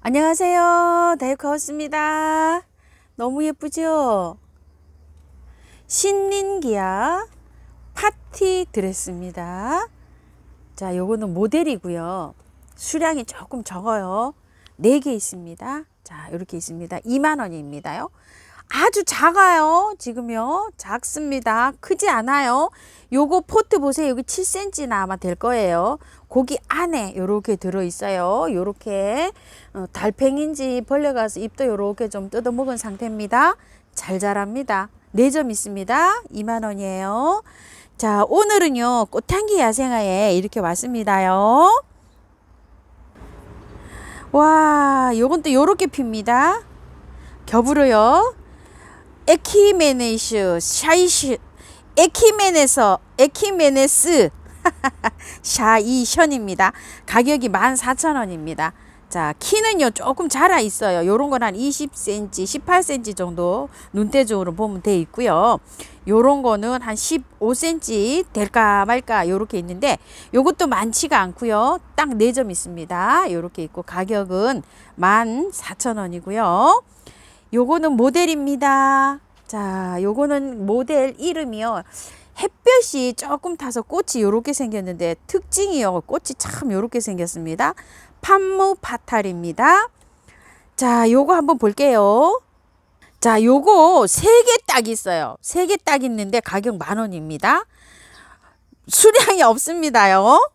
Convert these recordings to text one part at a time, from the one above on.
안녕하세요. 다이커스입니다. 너무 예쁘죠? 신린기아 파티 드레스입니다. 자, 요거는 모델이고요. 수량이 조금 적어요. 4개 있습니다. 자, 이렇게 있습니다. 2만원입니다요. 아주 작아요. 지금요. 작습니다. 크지 않아요. 요거 포트 보세요. 여기 7cm나 아마 될 거예요. 고기 안에 요렇게 들어있어요. 요렇게 달팽인지 벌레 가서 입도 요렇게 좀 뜯어 먹은 상태입니다. 잘 자랍니다. 4점 있습니다. 2만원이에요. 자, 오늘은요. 꽃향기 야생화에 이렇게 왔습니다요. 와, 요건 또 요렇게 핍니다. 겹으로요. 에키메네슈 샤이슈 에키메네스 샤이션입니다. 가격이 14,000원입니다. 자, 키는요 조금 자라 있어요. 요런 건 한 20cm 18cm 정도 눈대중으로 보면 돼 있고요. 요런 거는 한 15cm 될까 말까 요렇게 있는데 요것도 많지가 않고요. 딱 4점 있습니다. 요렇게 있고 가격은 14,000원이고요. 요거는 모델입니다. 자, 요거는 모델 이름이요. 햇볕이 조금 타서 꽃이 요렇게 생겼는데 특징이요. 꽃이 참 요렇게 생겼습니다. 판무 파탈입니다. 자, 요거 한번 볼게요. 자, 요거 3개 딱 있어요. 3개 딱 있는데 가격 10,000원입니다. 수량이 없습니다요.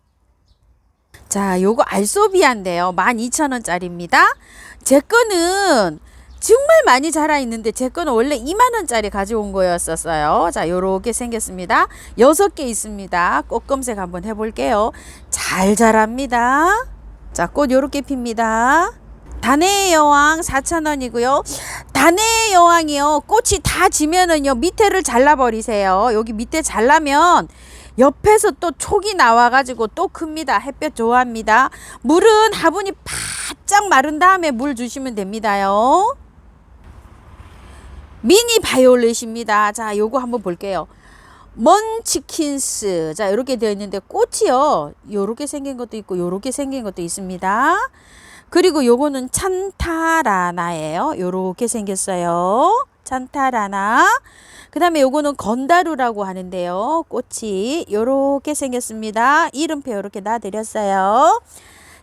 자, 요거 알소비아인데요. 12,000원짜리입니다. 제 거는 정말 많이 자라 있는데 제 거는 원래 2만원짜리 가져온 거였었어요. 자, 요렇게 생겼습니다. 6개 있습니다. 꽃 검색 한번 해볼게요. 잘 자랍니다. 자, 꽃 요렇게 핍니다. 다네의 여왕 4,000원이고요. 다네의 여왕이요. 꽃이 다 지면은요. 밑에를 잘라버리세요. 여기 밑에 잘라면 옆에서 또 촉이 나와가지고 또 큽니다. 햇볕 좋아합니다. 물은 화분이 바짝 마른 다음에 물 주시면 됩니다요. 미니 바이올렛입니다. 자, 요거 한번 볼게요. 먼치킨스. 자, 이렇게 되어 있는데 꽃이요. 요렇게 생긴 것도 있고 요렇게 생긴 것도 있습니다. 그리고 요거는 찬타라나예요. 요렇게 생겼어요. 찬타라나. 그 다음에 요거는 건다루라고 하는데요. 꽃이 요렇게 생겼습니다. 이름표 요렇게 놔드렸어요.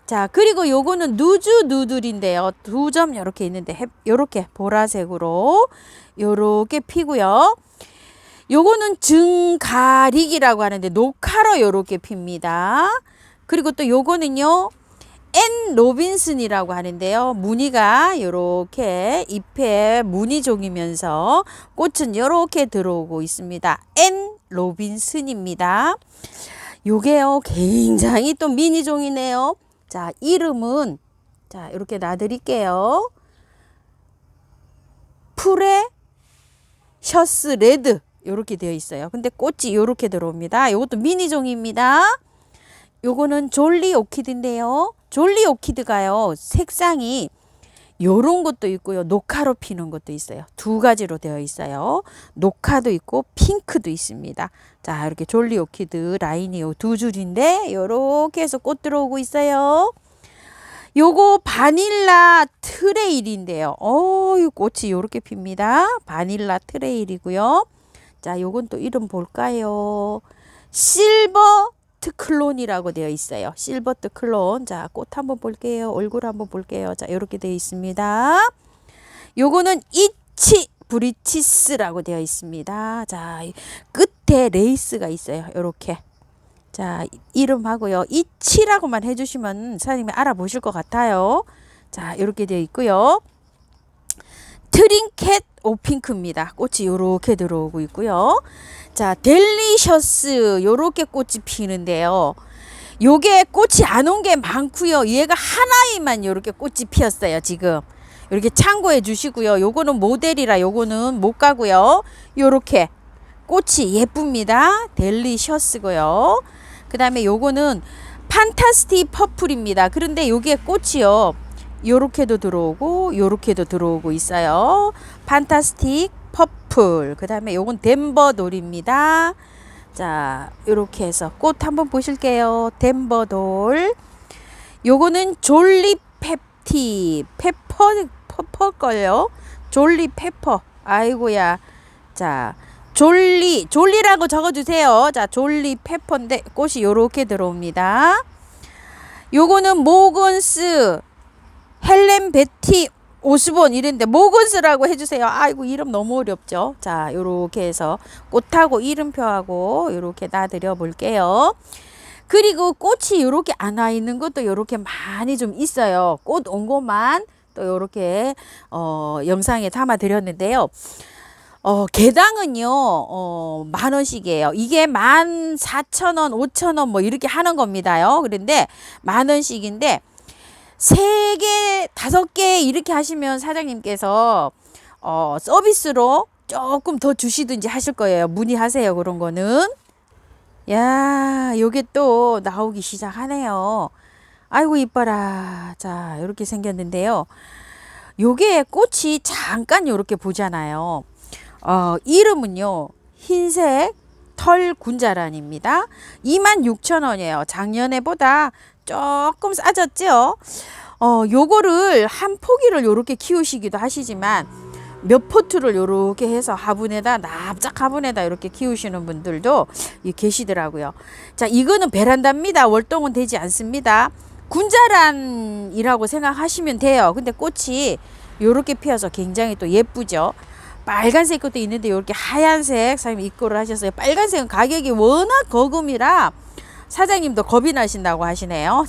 자, 그리고 요거는 누주 누들인데요. 2점 요렇게 있는데 요렇게 보라색으로 요렇게 피고요. 요거는 증가릭이라고 하는데 녹화로 요렇게 핍니다. 그리고 또 요거는요. 앤 로빈슨이라고 하는데요. 무늬가 요렇게 잎에 무늬종이면서 꽃은 요렇게 들어오고 있습니다. 앤 로빈슨입니다. 요게요. 굉장히 또 미니종이네요. 자, 이름은 자, 이렇게 놔드릴게요. 프레셔스 레드 요렇게 되어 있어요. 근데 꽃이 요렇게 들어옵니다. 요것도 미니종입니다. 요거는 졸리 오키드인데요. 졸리 오키드가요. 색상이 요런 것도 있고요. 녹화로 피는 것도 있어요. 2가지로 되어 있어요. 녹화도 있고 핑크도 있습니다. 자, 이렇게 졸리 오키드 라인이 요 2줄인데 요렇게 해서 꽃 들어오고 있어요. 요거 바닐라 트레일인데요. 이 꽃이 요렇게 핍니다. 바닐라 트레일이고요. 자, 요건 또 이름 볼까요? 실버트 클론이라고 되어 있어요. 실버트 클론. 자, 꽃 한번 볼게요. 얼굴 한번 볼게요. 자, 요렇게 되어 있습니다. 요거는 이치 브리치스라고 되어 있습니다. 자, 끝에 레이스가 있어요. 요렇게. 자, 이름하고요. 이치라고만 해주시면 사장님이 알아보실 것 같아요. 자, 이렇게 되어 있고요. 트링켓 오핑크입니다. 꽃이 요렇게 들어오고 있고요. 자, 델리셔스 요렇게 꽃이 피는데요. 요게 꽃이 안 온 게 많고요. 얘가 하나에만 요렇게 꽃이 피었어요. 지금 이렇게 참고해 주시고요. 요거는 모델이라 요거는 못 가고요. 요렇게 꽃이 예쁩니다. 델리셔스고요. 그 다음에 요거는 판타스틱 퍼플입니다. 그런데 요게 꽃이요. 요렇게도 들어오고 요렇게도 들어오고 있어요. 판타스틱 퍼플. 그 다음에 요건 덴버돌입니다. 자, 요렇게 해서 꽃 한번 보실게요. 덴버돌. 요거는 졸리 베티 페퍼걸요. 졸리 페퍼. 아이고야. 자, 졸리라고 적어주세요. 자, 졸리 페퍼인데 꽃이 요렇게 들어옵니다. 요거는 모건스 헬렌 베티 오스본 이랬는데 모건스라고 해주세요. 아이고 이름 너무 어렵죠. 자, 요렇게 해서 꽃하고 이름표하고 요렇게 놔드려 볼게요. 그리고 꽃이 요렇게 안 와 있는 것도 요렇게 많이 좀 있어요. 꽃 온 것만 또 요렇게 영상에 담아 드렸는데요. 개당은요, 10,000원씩이에요. 이게 14,000원, 5,000원 뭐 이렇게 하는 겁니다요. 그런데 10,000원씩인데, 3개, 5개 이렇게 하시면 사장님께서, 서비스로 조금 더 주시든지 하실 거예요. 문의하세요. 그런 거는. 야, 요게 또 나오기 시작하네요. 아이고, 이뻐라. 자, 이렇게 생겼는데요. 요게 꽃이 잠깐 요렇게 보잖아요. 이름은요, 흰색 털군자란입니다. 26,000원이에요. 작년에보다 조금 싸졌죠. 요거를 한 포기를 요렇게 키우시기도 하시지만 몇 포트를 요렇게 해서 화분에다 납작 화분에다 이렇게 키우시는 분들도 계시더라고요. 자, 이거는 베란다입니다. 월동은 되지 않습니다. 군자란이라고 생각하시면 돼요. 근데 꽃이 요렇게 피어서 굉장히 또 예쁘죠. 빨간색 것도 있는데 이렇게 하얀색 사장님 입고를 하셨어요. 빨간색은 가격이 워낙 거금이라 사장님도 겁이 나신다고 하시네요.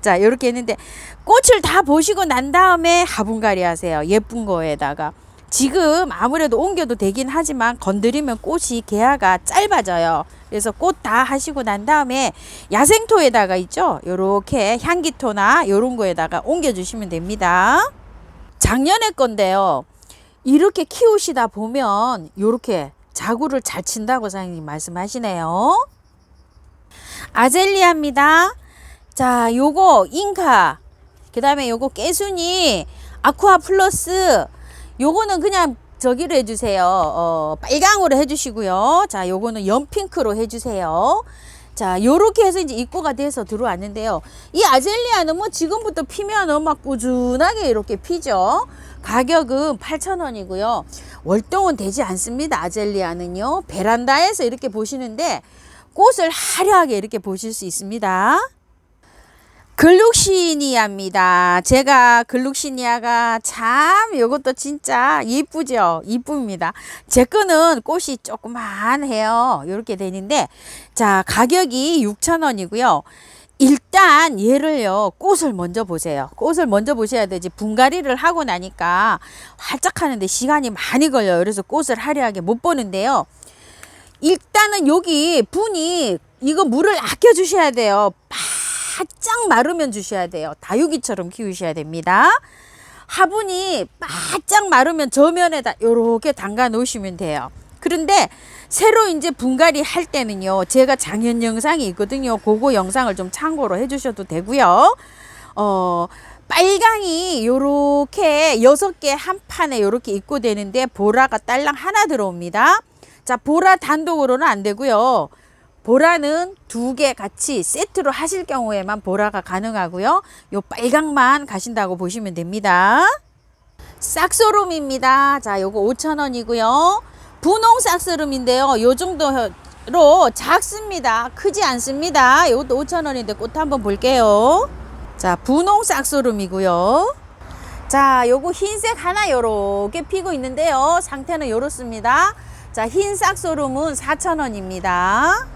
자, 이렇게 했는데 꽃을 다 보시고 난 다음에 화분갈이 하세요. 예쁜 거에다가. 지금 아무래도 옮겨도 되긴 하지만 건드리면 꽃이 개화가 짧아져요. 그래서 꽃 다 하시고 난 다음에 야생토에다가 있죠. 요렇게 향기토나 요런 거에다가 옮겨 주시면 됩니다. 작년에 건데요. 이렇게 키우시다 보면 요렇게 자구를 잘 친다고 사장님 말씀하시네요. 아젤리아입니다. 자, 요거 잉카, 그 다음에 요거 깨순이, 아쿠아 플러스, 요거는 그냥 저기로 해주세요. 빨강으로 해주시고요. 자, 요거는 연핑크로 해주세요. 자, 요렇게 해서 이제 입고가 돼서 들어왔는데요. 이 아젤리아는 뭐 지금부터 피면 막 꾸준하게 이렇게 피죠. 가격은 8,000원이고요. 월동은 되지 않습니다. 아젤리아는요. 베란다에서 이렇게 보시는데 꽃을 화려하게 이렇게 보실 수 있습니다. 글룩시니아입니다. 제가 글룩시니아가 참 이것도 진짜 이쁘죠. 이쁩니다. 제 거는 꽃이 조그만해요. 이렇게 되는데 자, 가격이 6,000원이고요. 일단 얘를요, 꽃을 먼저 보세요. 꽃을 먼저 보셔야 되지. 분갈이를 하고 나니까 활짝 하는데 시간이 많이 걸려요. 그래서 꽃을 화려하게 못 보는데요. 일단은 여기 분이 이거 물을 아껴 주셔야 돼요. 바짝 마르면 주셔야 돼요. 다육이처럼 키우셔야 됩니다. 화분이 바짝 마르면 저면에다 요렇게 담가 놓으시면 돼요. 그런데 새로 이제 분갈이 할 때는요, 제가 작년 영상이 있거든요. 그거 영상을 좀 참고로 해주셔도 되고요. 빨강이 요렇게 6개 한 판에 요렇게 입고되는데 보라가 딸랑 하나 들어옵니다. 자, 보라 단독으로는 안 되고요. 보라는 2개 같이 세트로 하실 경우에만 보라가 가능하고요. 요 빨강만 가신다고 보시면 됩니다. 싹소름입니다. 자, 요거 5,000원이고요. 분홍 싹소름인데요. 요 정도로 작습니다. 크지 않습니다. 이것도 5,000원인데 꽃 한번 볼게요. 자, 분홍 싹소름이고요. 자, 요거 흰색 하나 요렇게 피고 있는데요. 상태는 요렇습니다. 자, 흰 싹소름은 4,000원입니다.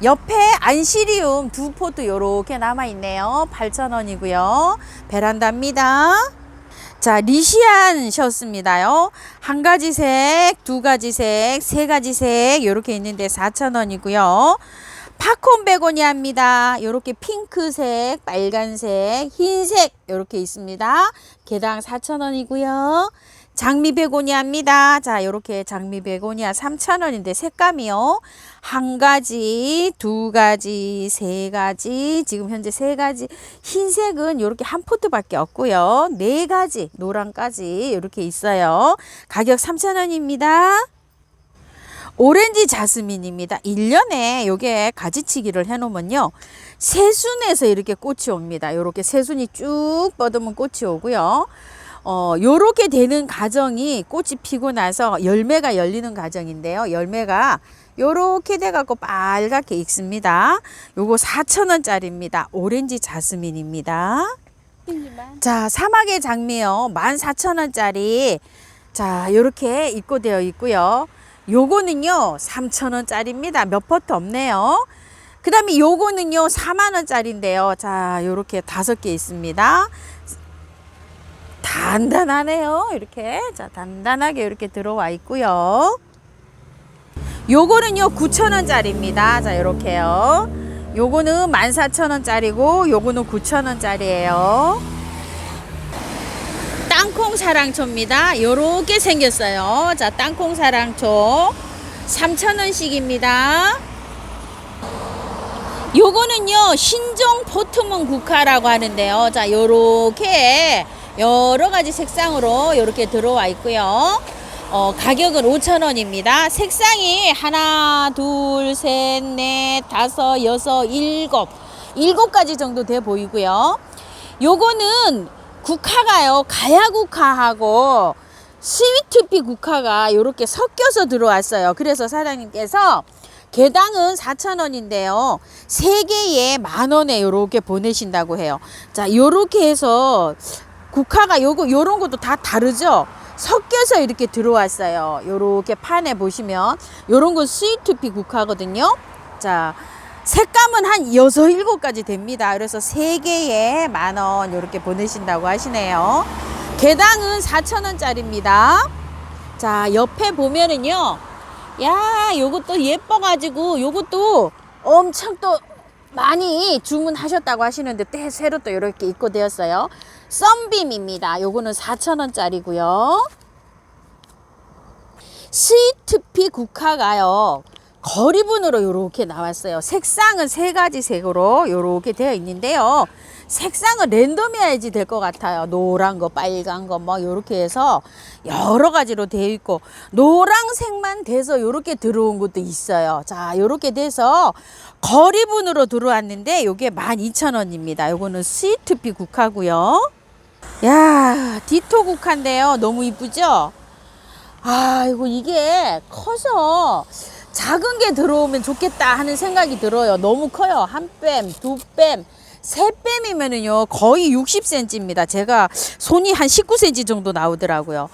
옆에 안시리움 2포트 요렇게 남아있네요. 8,000원이고요. 베란다입니다. 자, 리시안 셨습니다요. 한 가지 색, 2가지 색, 3가지 색 요렇게 있는데 4,000원이고요. 팝콘 베고니아입니다. 요렇게 핑크색, 빨간색, 흰색 요렇게 있습니다. 개당 4,000원이고요. 장미 베고니아입니다. 자, 요렇게 장미 베고니아 3,000원인데 색감이요. 1가지, 2가지, 3가지, 지금 현재 3가지. 흰색은 요렇게 한 포트밖에 없고요. 4가지, 노란까지 요렇게 있어요. 가격 3,000원입니다. 오렌지 자스민입니다. 1년에 요게 가지치기를 해 놓으면요. 새순에서 이렇게 꽃이 옵니다. 요렇게 새순이 쭉 뻗으면 꽃이 오고요. 요렇게 되는 과정이 꽃이 피고 나서 열매가 열리는 과정인데요. 열매가 요렇게 돼갖고 빨갛게 익습니다. 요거 4,000원짜리입니다. 오렌지 자스민입니다. 자, 사막의 장미요. 14,000원짜리. 자, 요렇게 입고되어 있고요. 요거는요, 3,000원짜리입니다. 몇 포트 없네요. 그 다음에 요거는요, 4만원짜리인데요. 자, 요렇게 5개 있습니다. 단단하네요. 이렇게. 자, 단단하게 이렇게 들어와 있고요. 요거는요, 9,000원짜리입니다. 자, 요렇게요. 요거는 14,000원짜리고, 요거는 9,000원짜리예요. 땅콩 사랑초입니다. 요렇게 생겼어요. 자, 땅콩 사랑초 3,000원씩입니다. 요거는요, 신종 포트문 국화라고 하는데요. 자, 요렇게 여러 가지 색상으로 요렇게 들어와 있고요. 가격은 5,000원입니다. 색상이 하나, 둘, 셋, 넷, 다섯, 여섯, 일곱 가지 정도 돼 보이고요. 요거는 국화가요, 가야 국화하고 스위트피 국화가 이렇게 섞여서 들어왔어요. 그래서 사장님께서 개당은 4,000원인데요. 3개에 10,000원에 요렇게 보내신다고 해요. 자, 요렇게 해서 국화가 요런 것도 다 다르죠? 섞여서 이렇게 들어왔어요. 요렇게 판에 보시면 요런 건 스위트피 국화거든요. 자, 색감은 한 6, 7가지 됩니다. 그래서 3개에 10,000원 이렇게 보내신다고 하시네요. 개당은 4,000원짜리입니다. 자, 옆에 보면은요. 야, 요것도 예뻐가지고 요것도 엄청 또 많이 주문하셨다고 하시는데 새로 또 이렇게 입고되었어요. 썬빔입니다. 요거는 4,000원짜리고요. 스위트피 국화가요. 거리분으로 요렇게 나왔어요. 색상은 3가지 색으로 요렇게 되어 있는데요. 색상은 랜덤이어야지 될 것 같아요. 노란 거, 빨간 거, 뭐 요렇게 해서 여러 가지로 되어 있고, 노란색만 돼서 요렇게 들어온 것도 있어요. 자, 요렇게 돼서 거리분으로 들어왔는데 요게 12,000원입니다. 요거는 스위트피 국화고요. 야, 디토 국화인데요. 너무 이쁘죠? 아이고, 이게 커서 작은 게 들어오면 좋겠다 하는 생각이 들어요. 너무 커요. 한 뺨, 두 뺨, 세 뺨이면은요 거의 60cm입니다. 제가 손이 한 19cm 정도 나오더라고요.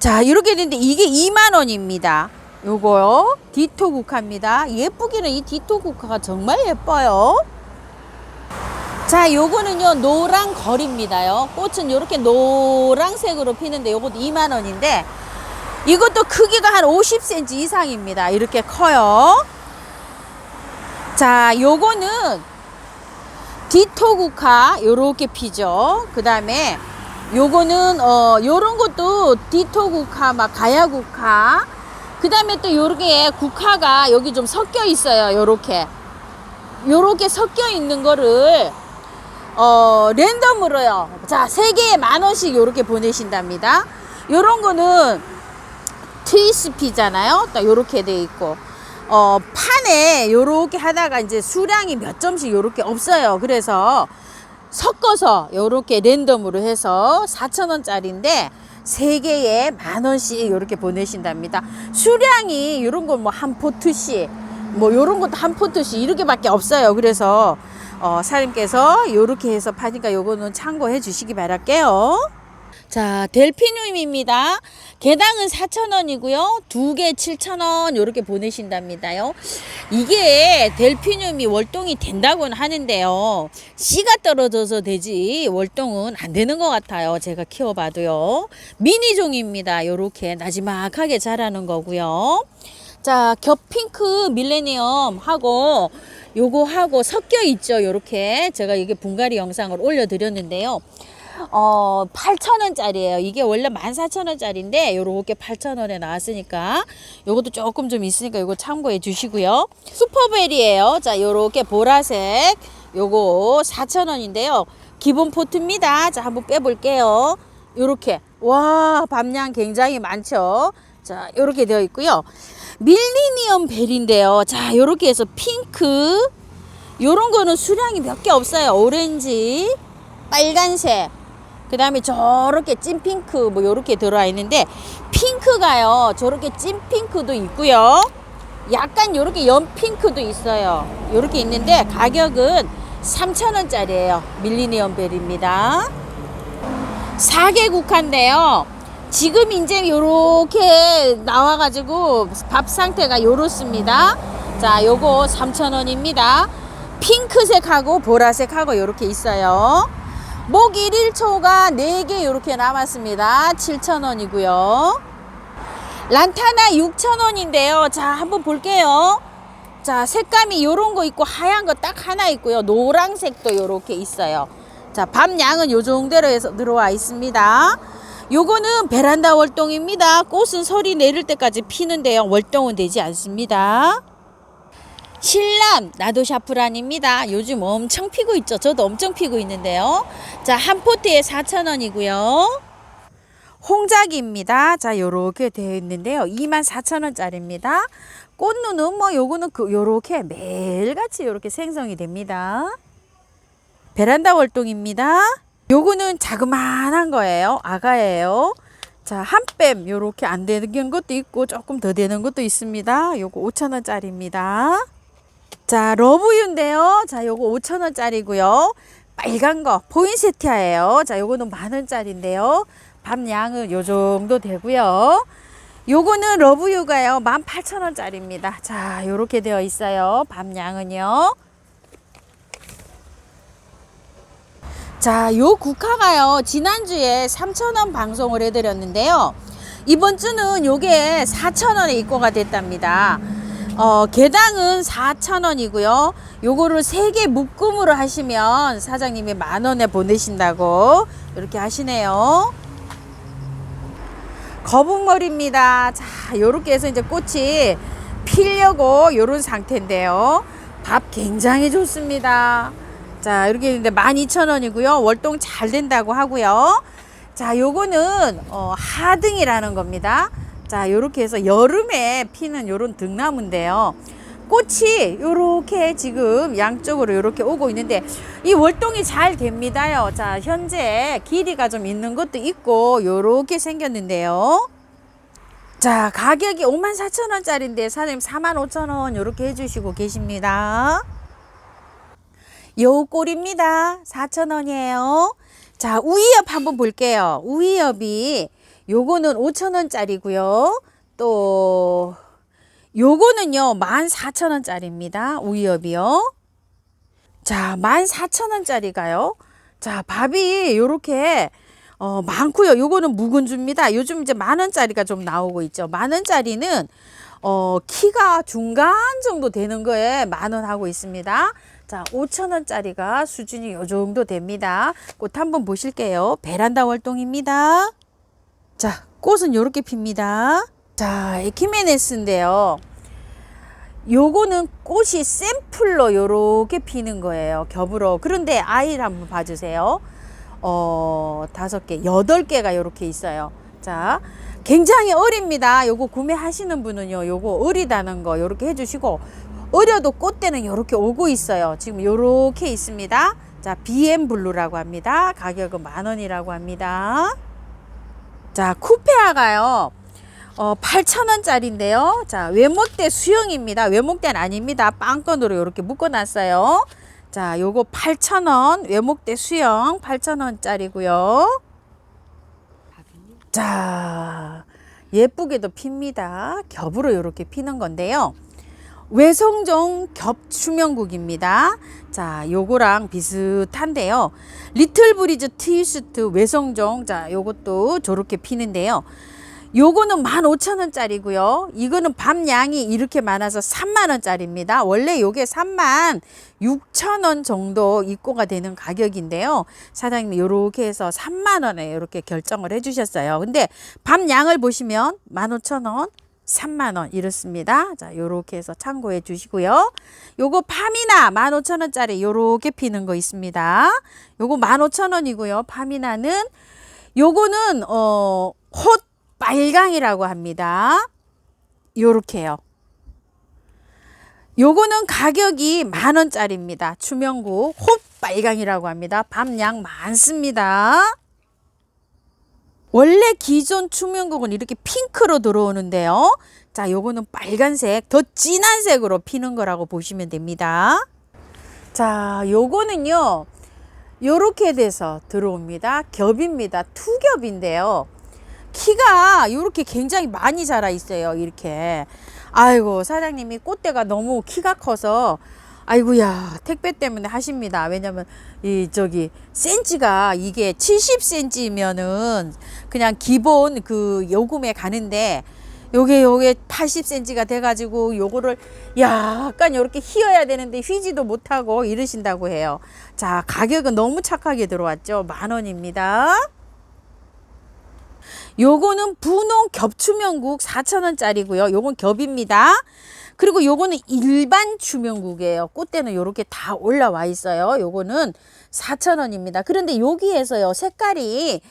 자, 이렇게 되는데 이게 2만원입니다. 요거요. 디토 국화입니다. 예쁘기는 이 디토 국화가 정말 예뻐요. 자, 요거는요 노랑 거리입니다요. 꽃은 이렇게 노란색으로 피는데 요것도 2만원인데 이것도 크기가 한 50cm 이상입니다. 이렇게 커요. 자, 요거는 디토 국화 요렇게 피죠. 그 다음에 요거는 요런 것도 디토 국화, 막 가야 국화. 그 다음에 또 요렇게 국화가 여기 좀 섞여 있어요. 요렇게 섞여 있는 거를 랜덤으로요. 자, 3개에 10,000원씩 요렇게 보내신답니다. 요런 거는 트위스피잖아요. 딱 요렇게 돼 있고 판에 요렇게 하다가 이제 수량이 몇 점씩 요렇게 없어요. 그래서 섞어서 요렇게 랜덤으로 해서 4,000원짜리인데 3개에 10,000원씩 요렇게 보내신답니다. 수량이 요런 거 뭐 한 포트씩 뭐 요런 것도 한 포트씩 이렇게밖에 없어요. 그래서 사장님께서 요렇게 해서 파니까 요거는 참고해 주시기 바랄게요. 자, 델피늄입니다. 개당은 4,000원이고요. 2개 7,000원 요렇게 보내신답니다요. 이게 델피늄이 월동이 된다고는 하는데요. 씨가 떨어져서 되지 월동은 안 되는 것 같아요. 제가 키워봐도요. 미니종입니다. 요렇게 나지막하게 자라는 거고요. 자, 겹핑크 밀레니엄하고 요거하고 섞여 있죠. 요렇게 제가 이게 분갈이 영상을 올려드렸는데요. 8,000원짜리예요. 이게 원래 14,000원짜리인데 요렇게 8,000원에 나왔으니까 요것도 조금 좀 있으니까 요거 참고해 주시고요. 슈퍼벨이에요. 자, 요렇게 보라색 요거 4,000원인데요. 기본 포트입니다. 자, 한번 빼볼게요. 요렇게 와, 밤양 굉장히 많죠. 자, 요렇게 되어 있고요. 밀리니엄 벨인데요. 자, 요렇게 해서 핑크, 요런 거는 수량이 몇 개 없어요. 오렌지, 빨간색, 그 다음에 저렇게 찐핑크 뭐 요렇게 들어와 있는데, 핑크가요 저렇게 찐핑크도 있고요, 약간 요렇게 연핑크도 있어요. 요렇게 있는데 가격은 3,000원짜리예요 밀리니엄 벨입니다. 4개 국화인데요, 지금 이제 요렇게 나와가지고 밥 상태가 요렇습니다. 자, 요거 3,000원입니다. 핑크색하고 보라색하고 요렇게 있어요. 목 1일초가 4개 요렇게 남았습니다. 7,000원이고요. 란타나 6,000원인데요. 자, 한번 볼게요. 자, 색감이 요런 거 있고 하얀 거 딱 하나 있고요. 노란색도 요렇게 있어요. 자, 밤 양은 요 정도로 해서 들어와 있습니다. 요거는 베란다 월동입니다. 꽃은 설이 내릴 때까지 피는데요, 월동은 되지 않습니다. 신람 나도샤프란입니다. 요즘 엄청 피고 있죠. 저도 엄청 피고 있는데요. 자, 한 포트에 4,000원이고요. 홍작입니다. 자, 요렇게 되어 있는데요, 24,000원짜리입니다. 꽃눈은 뭐 요거는 요렇게 매일같이 요렇게 생성이 됩니다. 베란다 월동입니다. 요거는 자그마한 거예요. 아가예요. 자, 한 뺨 요렇게 안 되는 것도 있고 조금 더 되는 것도 있습니다. 요거 5,000원짜리입니다. 자, 러브유인데요. 자, 요거 5,000원짜리고요. 빨간 거 포인세티아예요. 자, 요거는 10,000원짜리인데요. 밤 양은 요 정도 되고요. 요거는 러브유가요 18,000원짜리입니다. 자, 요렇게 되어 있어요. 밤 양은요. 자, 요 국화가요 지난주에 3,000원 방송을 해드렸는데요, 이번 주는 요게 4,000원에 입고가 됐답니다. 개당은 4,000원이고요 요거를 3개 묶음으로 하시면 사장님이 10,000원에 보내신다고 이렇게 하시네요. 거북머리입니다. 자, 요렇게 해서 이제 꽃이 피려고 요런 상태인데요, 밥 굉장히 좋습니다. 자, 이렇게 있는데 12,000원이고요. 월동 잘 된다고 하고요. 자, 요거는 하등이라는 겁니다. 자, 요렇게 해서 여름에 피는 요런 등나무인데요, 꽃이 요렇게 지금 양쪽으로 요렇게 오고 있는데 이 월동이 잘 됩니다요. 자, 현재 길이가 좀 있는 것도 있고 요렇게 생겼는데요. 자, 가격이 54,000원짜리인데 사장님 45,000원 요렇게 해주시고 계십니다. 요 꼴입니다. 4,000원이에요. 자, 우이엽 한번 볼게요. 우이엽이 요거는 5,000원짜리고요. 또 요거는요 14,000원짜리입니다. 우이엽이요. 자, 14,000원짜리가요. 자, 밥이 요렇게 많고요. 요거는 묵은주입니다. 요즘 이제 10,000원짜리가 좀 나오고 있죠. 10,000원짜리는 키가 중간 정도 되는 거에 10,000원 하고 있습니다. 자, 5,000원짜리가 수준이 요 정도 됩니다. 꽃 한번 보실게요. 베란다 월동입니다. 자, 꽃은 요렇게 핍니다. 자, 에키메네스인데요, 요거는 꽃이 샘플로 요렇게 피는 거예요, 겹으로. 그런데 아이를 한번 봐주세요. 5개, 8개가 요렇게 있어요. 자, 굉장히 어립니다. 요거 구매하시는 분은요, 요거 어리다는 거 요렇게 해주시고, 어려도 꽃대는 요렇게 오고 있어요. 지금 요렇게 있습니다. 자, BM 블루라고 합니다. 가격은 10,000원이라고 합니다. 자, 쿠페아가요 8,000원짜리인데요. 자, 외목대 수영입니다. 외목대는 아닙니다. 빵건으로 이렇게 묶어놨어요. 자, 요거 8,000원 외목대 수영 8,000원짜리고요. 자, 예쁘게도 핍니다. 겹으로 이렇게 피는 건데요, 외성종 겹수명국입니다. 자, 요거랑 비슷한데요, 리틀 브리즈 트위스트 외성종, 자, 요것도 저렇게 피는데요, 요거는 15,000원짜리고요. 이거는 밤 양이 이렇게 많아서 30,000원짜리입니다. 원래 요게 36,000원 정도 입고가 되는 가격인데요, 사장님이 요렇게 해서 30,000원에 이렇게 결정을 해 주셨어요. 근데 밤 양을 보시면 15,000원, 30,000원 이렇습니다. 자, 요렇게 해서 참고해 주시고요. 요거 파미나 15,000원짜리 요렇게 피는 거 있습니다. 요거 15,000원이고요. 파미나는 요거는 홑 빨강이라고 합니다. 요렇게요. 요거는 가격이 10,000원짜리입니다. 추명국 홉빨강이라고 합니다. 밤양 많습니다. 원래 기존 추명국은 이렇게 핑크로 들어오는데요. 자, 요거는 빨간색, 더 진한 색으로 피는 거라고 보시면 됩니다. 자, 요거는요, 요렇게 돼서 들어옵니다. 겹입니다. 투겹인데요. 키가 요렇게 굉장히 많이 자라 있어요. 이렇게. 아이고, 사장님이 꽃대가 너무 키가 커서 아이고야, 택배 때문에 하십니다. 왜냐면 센치가 이게 70cm면은 그냥 기본 그 요금에 가는데 요게 80cm가 돼가지고 요거를 약간 요렇게 휘어야 되는데 휘지도 못하고 이러신다고 해요. 자, 가격은 너무 착하게 들어왔죠. 10,000원입니다. 요거는 분홍 겹추명국 4,000원짜리고요. 요건 겹입니다. 그리고 요거는 일반 추명국이에요. 꽃대는 요렇게 다 올라와 있어요. 요거는 4,000원입니다. 그런데 여기에서요, 색깔이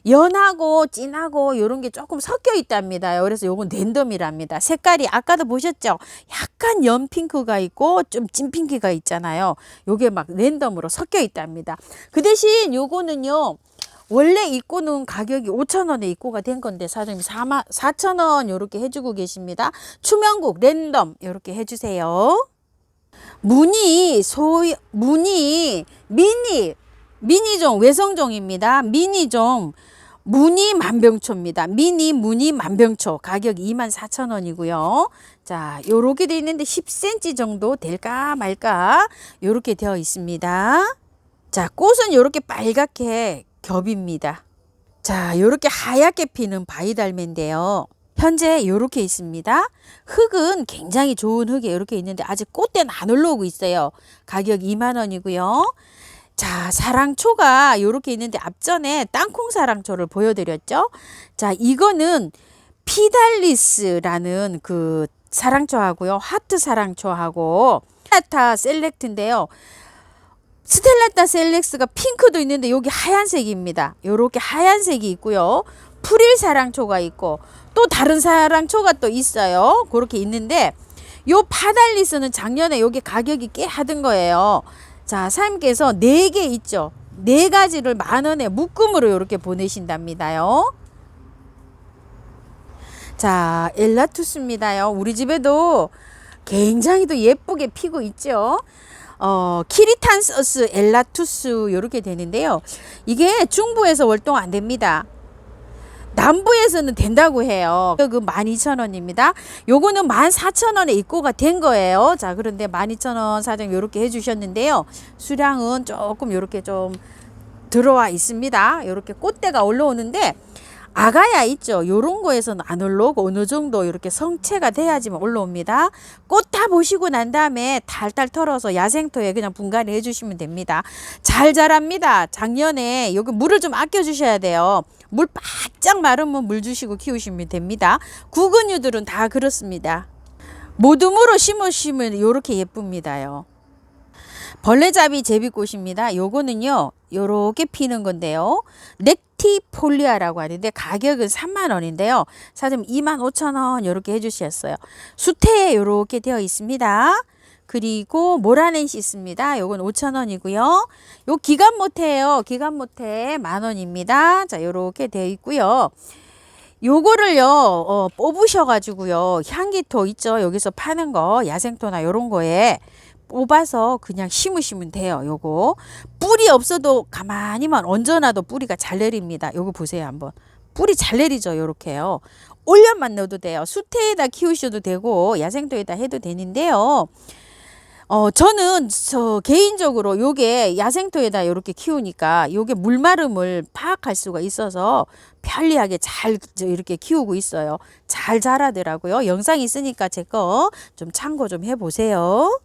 연하고 진하고 요런 게 조금 섞여 있답니다. 그래서 요건 랜덤이랍니다. 색깔이 아까도 보셨죠? 약간 연핑크가 있고 좀 찐핑크가 있잖아요. 요게 막 랜덤으로 섞여 있답니다. 그 대신 요거는요, 원래 입고는 가격이 5,000원에 입고가 된 건데 사장님이 4,000원 요렇게 해주고 계십니다. 추명국 랜덤 요렇게 해주세요. 무늬 미니종 외성종입니다. 미니종 무늬 만병초입니다. 무늬 만병초 가격 24,000원이고요. 자, 요렇게 돼 있는데 10cm 정도 될까 말까 요렇게 되어 있습니다. 자, 꽃은 요렇게 빨갛게 겹입니다. 자, 요렇게 하얗게 피는 바이달매인데요. 현재 요렇게 있습니다. 흙은 굉장히 좋은 흙이 이렇게 있는데 아직 꽃대는 안 올라오고 있어요. 가격 20,000원이고요. 자, 사랑초가 요렇게 있는데 앞전에 땅콩 사랑초를 보여드렸죠. 자, 이거는 피달리스라는 그 사랑초하고요. 하트 사랑초하고 스텔라타 셀렉트인데요. 스텔라타 셀렉스가 핑크도 있는데 여기 하얀색입니다. 요렇게 하얀색이 있고요. 프릴 사랑초가 있고 또 다른 사랑초가 또 있어요. 그렇게 있는데 요 파달리스는 작년에 여기 가격이 꽤 하던 거예요. 자, 사장님께서 4개 있죠. 4가지를 10,000원에 묶음으로 이렇게 보내신답니다요. 자, 엘라투스입니다요. 우리 집에도 굉장히 또 예쁘게 피고 있죠. 키리탄서스 엘라투스 이렇게 되는데요. 이게 중부에서 월동 안 됩니다. 남부에서는 된다고 해요. 그 12,000원입니다. 요거는 14,000원에 입고가 된 거예요. 자, 그런데 12,000원 사장님 이렇게 해주셨는데요. 수량은 조금 이렇게 좀 들어와 있습니다. 이렇게 꽃대가 올라오는데 아가야 있죠. 요런 거에서는 안 올라오고 어느 정도 이렇게 성체가 돼야지만 올라옵니다. 꽃 다 보시고 난 다음에 탈탈 털어서 야생토에 그냥 분갈이 해주시면 됩니다. 잘 자랍니다. 작년에 여기 물을 좀 아껴 주셔야 돼요. 물 바짝 마르면 물 주시고 키우시면 됩니다. 구근유들은 다 그렇습니다. 모둠으로 심으시면 이렇게 예쁩니다요. 벌레잡이 제비꽃입니다. 요거는요, 요렇게 피는 건데요. 렉티폴리아라고 하는데 가격은 30,000원인데요. 사장님 25,000원 요렇게 해주셨어요. 수태에 요렇게 되어 있습니다. 그리고 모라넨시스입니다. 요건 5,000원이고요. 요 기간모태예요. 기간모태 10,000원입니다. 자, 요렇게 되어 있고요. 요거를요, 뽑으셔가지고요, 향기토 있죠. 여기서 파는 거, 야생토나 요런 거에 뽑아서 그냥 심으시면 돼요. 요거 뿌리 없어도 가만히만 얹어놔도 뿌리가 잘 내립니다. 요거 보세요. 한번 뿌리 잘 내리죠. 요렇게요. 올려만 넣어도 돼요. 수태에다 키우셔도 되고 야생토에다 해도 되는데요. 저는 개인적으로 요게 야생토에다 이렇게 키우니까 요게 물마름을 파악할 수가 있어서 편리하게 잘 이렇게 키우고 있어요. 잘 자라더라고요. 영상 있으니까 제 거 좀 참고 좀 해보세요.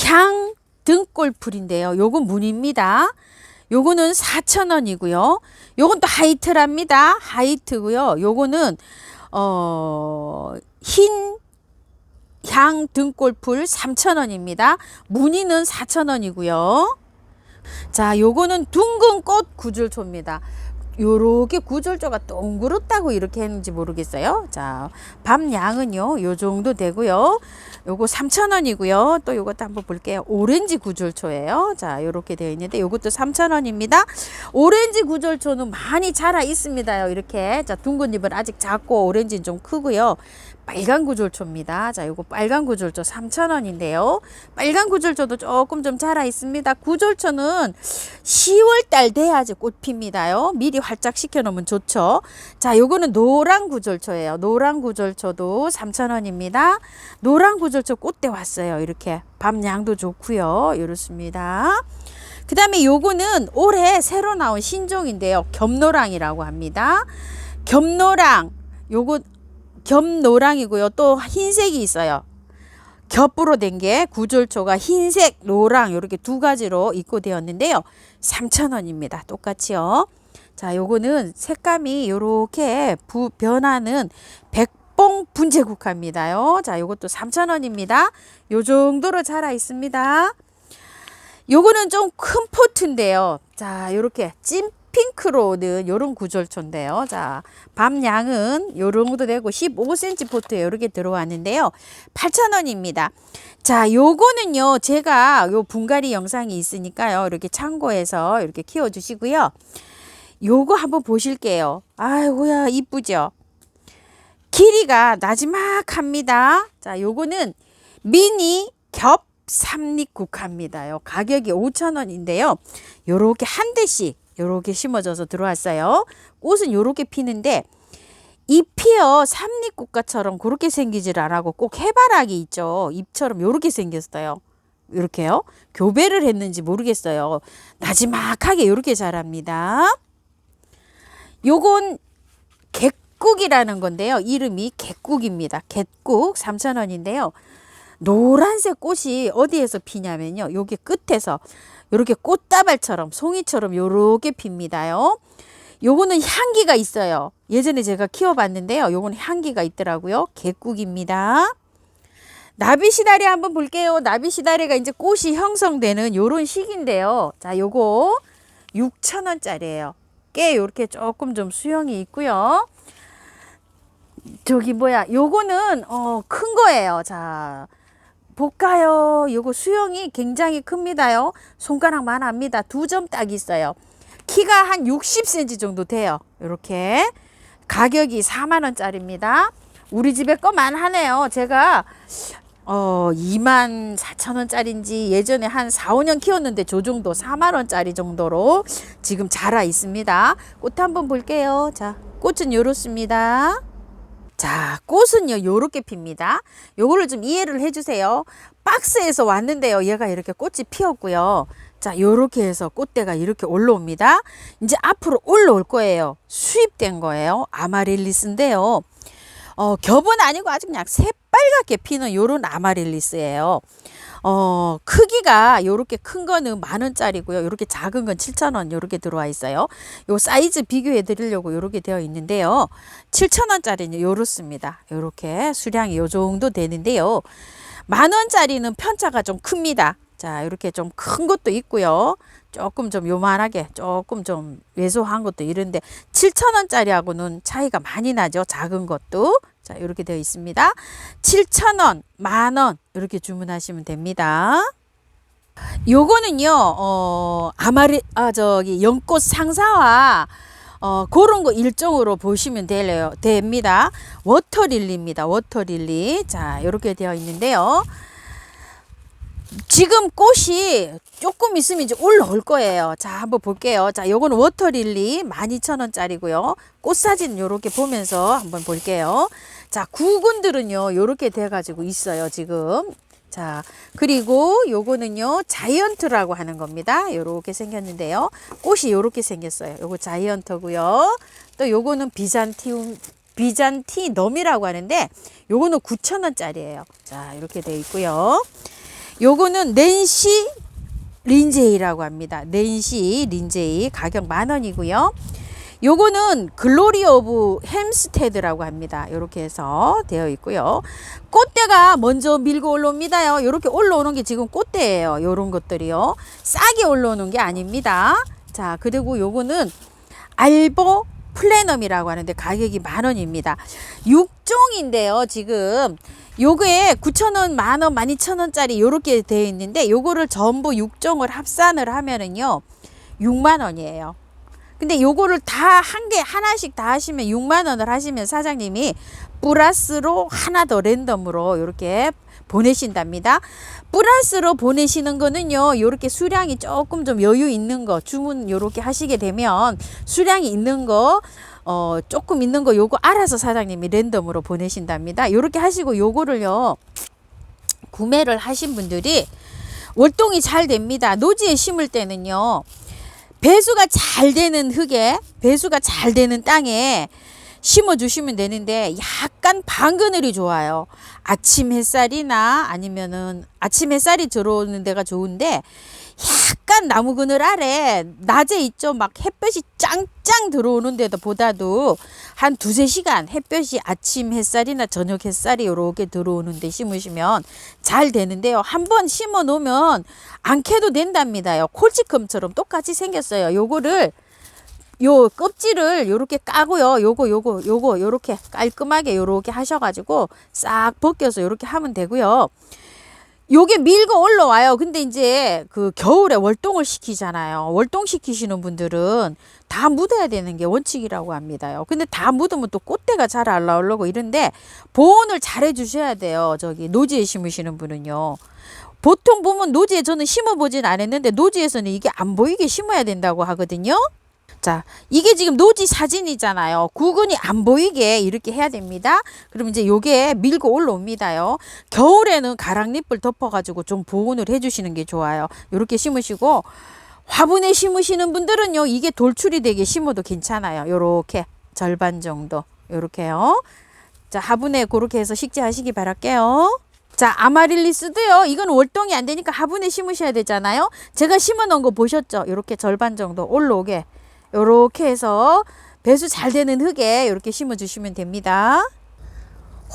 향 등골풀인데요. 요건 무늬입니다. 요거는 4,000원이고요. 요건 또 하이트랍니다. 하이트고요. 요거는 흰 향 등골풀 3,000원입니다. 무늬는 4,000원이고요. 자, 요거는 둥근 꽃 구줄초입니다. 요렇게 구절조가 동그랗다고 이렇게 했는지 모르겠어요. 자, 밤양은요, 요 정도 되고요. 요거 3,000원이고요. 또 요것도 한번 볼게요. 오렌지 구절초예요. 자, 요렇게 되어 있는데 요것도 3,000원입니다. 오렌지 구절초는 많이 자라 있습니다요. 이렇게. 자, 둥근 잎은 아직 작고 오렌지는 좀 크고요. 빨간 구절초입니다. 자, 요거 빨간 구절초 3,000원인데요. 빨간 구절초도 조금 좀 자라 있습니다. 구절초는 10월 달 돼야지 꽃 핍니다요. 미리 활짝 식혀 놓으면 좋죠. 자, 요거는 노란 구절초예요. 노란 구절초도 3,000원입니다. 노란 구절초 꽃대 왔어요. 이렇게 밤양도 좋고요. 이렇습니다. 그 다음에 요거는 올해 새로 나온 신종인데요. 겹노랑이라고 합니다. 겹노랑, 요거 겹노랑이고요. 또 흰색이 있어요. 겹으로 된 게 구절초가 흰색, 노랑 이렇게 두 가지로 입고되었는데요. 3,000원입니다. 똑같이요. 자, 요거는 색감이 요렇게 변하는 백봉 분재국화입니다요. 자, 요것도 3,000원입니다. 요 정도로 자라 있습니다. 요거는 좀 큰 포트인데요. 자, 요렇게 찐핑크로는 요런 구절초인데요. 자, 밤양은 요런 것도 되고 15cm 포트에 이렇게 들어왔는데요. 8,000원입니다. 자, 요거는요, 제가 요 분갈이 영상이 있으니까요. 이렇게 참고해서 이렇게 키워 주시고요. 요거 한번 보실게요. 아이고야, 이쁘죠? 길이가 나지막합니다. 자, 요거는 미니 겹 삼립국화입니다요. 가격이 5,000원인데요. 요렇게 한 대씩 요렇게 심어져서 들어왔어요. 꽃은 요렇게 피는데 잎이요, 삼립국화처럼 그렇게 생기질 않고 꼭 해바라기 있죠. 잎처럼 요렇게 생겼어요. 요렇게요. 교배를 했는지 모르겠어요. 나지막하게 요렇게 자랍니다. 요건 갯국이라는 건데요. 이름이 갯국입니다. 갯국 3,000원인데요. 노란색 꽃이 어디에서 피냐면요. 여기 끝에서 이렇게 꽃다발처럼 송이처럼 요렇게 핍니다요. 요거는 향기가 있어요. 예전에 제가 키워봤는데요. 요거는 향기가 있더라고요. 갯국입니다. 나비시다리 한번 볼게요. 나비시다리가 이제 꽃이 형성되는 요런 시기인데요. 자, 요거 6,000원짜리예요. 꽤 요렇게 조금 좀 수영이 있고요. 저기 뭐야, 요거는 큰 거예요. 자, 볼까요? 요거 수영이 굉장히 큽니다요. 손가락만 합니다. 2점 딱 있어요. 키가 한 60cm 정도 돼요. 이렇게 가격이 40,000원짜리입니다. 우리 집에 거만 하네요. 제가 24,000원짜리인지 예전에 한 4, 5년 키웠는데 저 정도 40,000원짜리 정도로 지금 자라 있습니다. 꽃 한번 볼게요. 자, 꽃은 요렇습니다. 자, 꽃은요, 요렇게 핍니다. 요거를 좀 이해를 해주세요. 박스에서 왔는데요, 얘가 이렇게 꽃이 피었고요. 자, 요렇게 해서 꽃대가 이렇게 올라옵니다. 이제 앞으로 올라올 거예요. 수입된 거예요. 아마릴리스인데요. 겹은 아니고 아주 그냥 새빨갛게 피는 요런 아마릴리스예요. 크기가 요렇게 큰 거는 10,000원짜리고요. 요렇게 작은 건 7,000원 요렇게 들어와 있어요. 요 사이즈 비교해 드리려고 요렇게 되어 있는데요. 7,000원짜리는 요렇습니다. 요렇게 수량이 요 정도 되는데요. 10,000원짜리는 편차가 좀 큽니다. 자, 이렇게 좀 큰 것도 있고요. 조금 좀 요만하게 조금 좀 왜소한 것도 이런데 7,000원짜리하고는 차이가 많이 나죠. 작은 것도. 자, 이렇게 되어 있습니다. 7,000원, 10,000원 이렇게 주문하시면 됩니다. 요거는요, 연꽃 상사화 그런 거 일종으로 보시면 됩니다. 워터릴리입니다. 워터릴리. 자, 이렇게 되어 있는데요. 지금 꽃이 조금 있으면 이제 올라올 거예요. 자, 한번 볼게요. 자, 요거는 워터릴리 12,000원짜리고요. 꽃 사진 요렇게 보면서 한번 볼게요. 자, 구근들은요, 요렇게 돼가지고 있어요, 지금. 자, 그리고 요거는요, 자이언트라고 하는 겁니다. 요렇게 생겼는데요. 꽃이 요렇게 생겼어요. 요거 자이언트고요. 또 요거는 비잔티넘이라고 하는데, 요거는 9,000원짜리예요. 자, 이렇게 되어 있고요. 요거는 낸시 린제이라고 합니다. 낸시 린제이 가격 10,000원이고요. 요거는 글로리 오브 햄스테드라고 합니다. 이렇게 해서 되어 있고요. 꽃대가 먼저 밀고 올라옵니다요. 이렇게 올라오는 게 지금 꽃대예요. 요런 것들이요. 싹이 올라오는 게 아닙니다. 자, 그리고 요거는 알보 플래넘이라고 하는데 가격이 10,000원입니다. 6종인데요. 지금 요게 9,000원, 10,000원, 12,000원짜리 요렇게 되어 있는데 요거를 전부 6종을 합산을 하면은요 60,000원이에요. 근데 요거를 다 한 개 하나씩 다 하시면 60,000원을 하시면 사장님이 플러스로 하나 더 랜덤으로 이렇게 보내신답니다. 플러스로 보내시는 거는요, 요렇게 수량이 조금 좀 여유 있는 거, 주문 요렇게 하시게 되면 수량이 있는 거, 조금 있는 거 요거 알아서 사장님이 랜덤으로 보내신답니다. 요렇게 하시고 요거를요, 구매를 하신 분들이 월동이 잘 됩니다. 노지에 심을 때는요, 배수가 잘 되는 흙에, 배수가 잘 되는 땅에 심어 주시면 되는데 약간 반그늘이 좋아요. 아침 햇살이나 아니면은 아침 햇살이 들어오는 데가 좋은데 약간 나무 그늘 아래 낮에 있죠. 막 햇볕이 짱짱 들어오는 데도 보다도 한 2~3시간 햇볕이 아침 햇살이나 저녁 햇살이 이렇게 들어오는 데 심으시면 잘 되는데요. 한번 심어 놓으면 안 캐도 된답니다요. 콜치컴처럼 똑같이 생겼어요. 요거를 요 껍질을 요렇게 까고요. 요거 요렇게 깔끔하게 요렇게 하셔가지고 싹 벗겨서 요렇게 하면 되고요. 요게 밀고 올라와요. 근데 이제 그 겨울에 월동을 시키잖아요. 월동 시키시는 분들은 다 묻어야 되는 게 원칙이라고 합니다요. 근데 다 묻으면 또 꽃대가 잘 안 나오려고 이런데 보온을 잘 해주셔야 돼요. 저기 노지에 심으시는 분은요. 보통 보면 노지에 저는 심어보진 않았는데 노지에서는 이게 안 보이게 심어야 된다고 하거든요. 자, 이게 지금 노지 사진이잖아요. 구근이 안 보이게 이렇게 해야 됩니다. 그럼 이제 요게 밀고 올라옵니다요. 겨울에는 가랑잎을 덮어가지고 좀 보온을 해주시는 게 좋아요. 이렇게 심으시고, 화분에 심으시는 분들은요, 이게 돌출이 되게 심어도 괜찮아요. 요렇게 절반 정도. 요렇게요. 자, 화분에 그렇게 해서 식재하시기 바랄게요. 자, 아마릴리스도요. 이건 월동이 안 되니까 화분에 심으셔야 되잖아요. 제가 심어 놓은 거 보셨죠? 요렇게 절반 정도 올라오게. 요렇게 해서 배수 잘 되는 흙에 이렇게 심어 주시면 됩니다.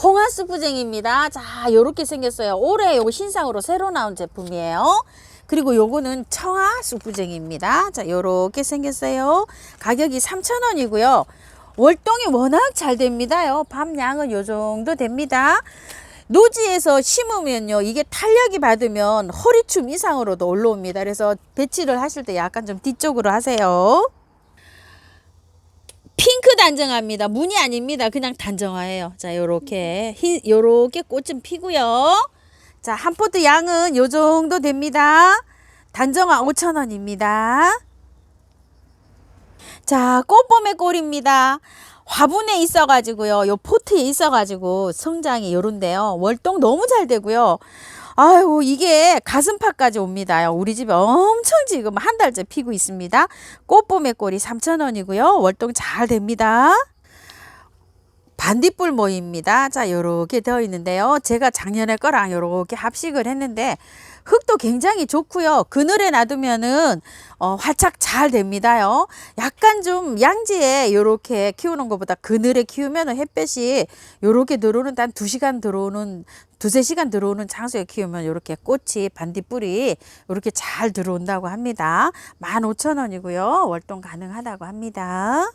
홍화수부쟁입니다. 자, 요렇게 생겼어요. 올해 요거 신상으로 새로 나온 제품이에요. 그리고 요거는 청화수부쟁입니다. 자, 요렇게 생겼어요. 가격이 3,000원이고요. 월동이 워낙 잘 됩니다요. 밤양은 요 정도 됩니다. 노지에서 심으면요, 이게 탄력이 받으면 허리춤 이상으로도 올라옵니다. 그래서 배치를 하실 때 약간 좀 뒤쪽으로 하세요. 핑크 단정화입니다. 무늬 아닙니다. 그냥 단정화예요. 자, 요렇게 요렇게 꽃 좀 피고요. 자, 한 포트 양은 요 정도 됩니다. 단정화 5,000원입니다. 자, 꽃봄의 꼴입니다. 화분에 있어가지고요, 요 포트에 있어가지고 성장이 요런데요. 월동 너무 잘 되고요. 아유, 이게 가슴팍까지 옵니다. 우리 집에 엄청 지금 한 달째 피고 있습니다. 꽃봄의 꼴이 3,000원이고요. 월동 잘 됩니다. 반딧불 모입니다. 자, 요렇게 되어 있는데요. 제가 작년에 거랑 요렇게 합식을 했는데 흙도 굉장히 좋고요. 그늘에 놔두면은 활착 잘 됩니다요. 약간 좀 양지에 요렇게 키우는 것보다 그늘에 키우면은 햇볕이 요렇게 들어오는 한 2시간 들어오는 2~3시간 들어오는 장소에 키우면 요렇게 꽃이 반딧불이 요렇게 잘 들어온다고 합니다. 15,000원이고요. 월동 가능하다고 합니다.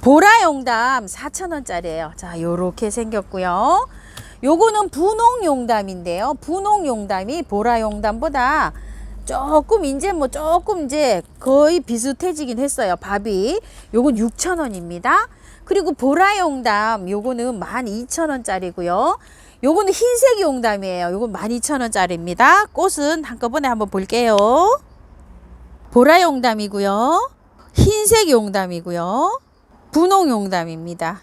보라용담 4,000원짜리예요. 자, 요렇게 생겼고요. 요거는 분홍용담인데요. 분홍용담이 보라용담보다 조금 이제 거의 비슷해지긴 했어요. 밥이. 요건 6,000원입니다. 그리고 보라용담 요거는 12,000원짜리고요. 요거는 흰색 용담이에요. 요건 12,000원짜리입니다. 꽃은 한꺼번에 한번 볼게요. 보라용담이고요. 흰색 용담이고요. 분홍용담입니다.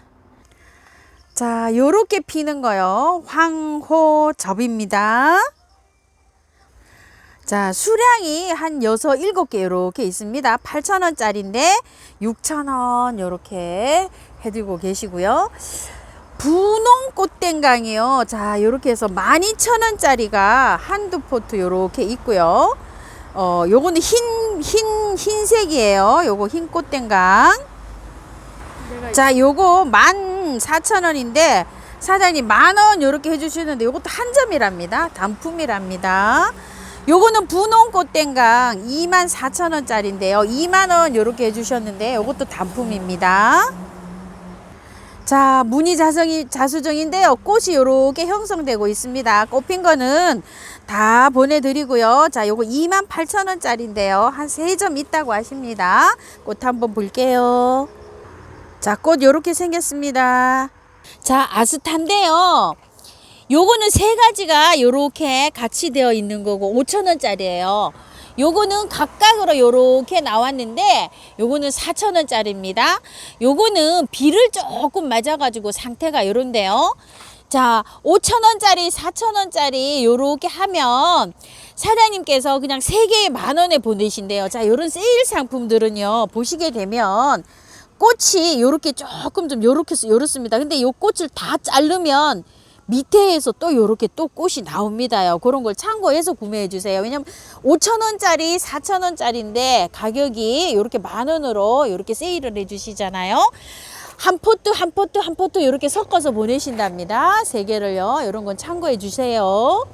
자, 요렇게 피는 거요. 황호접입니다. 자, 수량이 한 6, 7개 요렇게 있습니다. 8,000원짜리인데 6,000원 요렇게 해두고 계시고요. 분홍 꽃댕강이요. 자, 요렇게 해서 12,000원짜리가 한두 포트 요렇게 있고요. 요거는 흰색이에요. 요거 흰 꽃댕강. 자, 요거 14,000원인데 사장님 10,000원 요렇게 해주시는데 요것도 한 점이랍니다. 단품이랍니다. 요거는 분홍 꽃땡강 24,000원짜리인데요. 2만원 요렇게 해주셨는데 요것도 단품입니다. 자, 무늬 자수정인데요. 꽃이 요렇게 형성되고 있습니다. 꽃핀 거는 다 보내드리고요. 자, 요거 28,000원짜리인데요. 한 3점 있다고 하십니다. 꽃 한번 볼게요. 자, 꽃 요렇게 생겼습니다. 자, 아스타인데요. 요거는 세 가지가 요렇게 같이 되어 있는 거고 5,000원짜리예요. 요거는 각각으로 요렇게 나왔는데 요거는 4,000원짜리입니다. 요거는 비를 조금 맞아가지고 상태가 요런데요. 자, 5,000원짜리, 4,000원짜리 요렇게 하면 사장님께서 그냥 3개에 만원에 보내신대요. 자, 요런 세일 상품들은요, 보시게 되면 꽃이 요렇게 조금 좀 요렇습니다. 근데 요 꽃을 다 자르면 밑에에서 또 요렇게 또 꽃이 나옵니다요. 그런 걸 참고해서 구매해 주세요. 왜냐면 5,000원짜리 4,000원짜리인데 가격이 요렇게 만원으로 요렇게 세일을 해 주시잖아요. 한 포트 요렇게 섞어서 보내신답니다. 3개를요. 요런 건 참고해 주세요.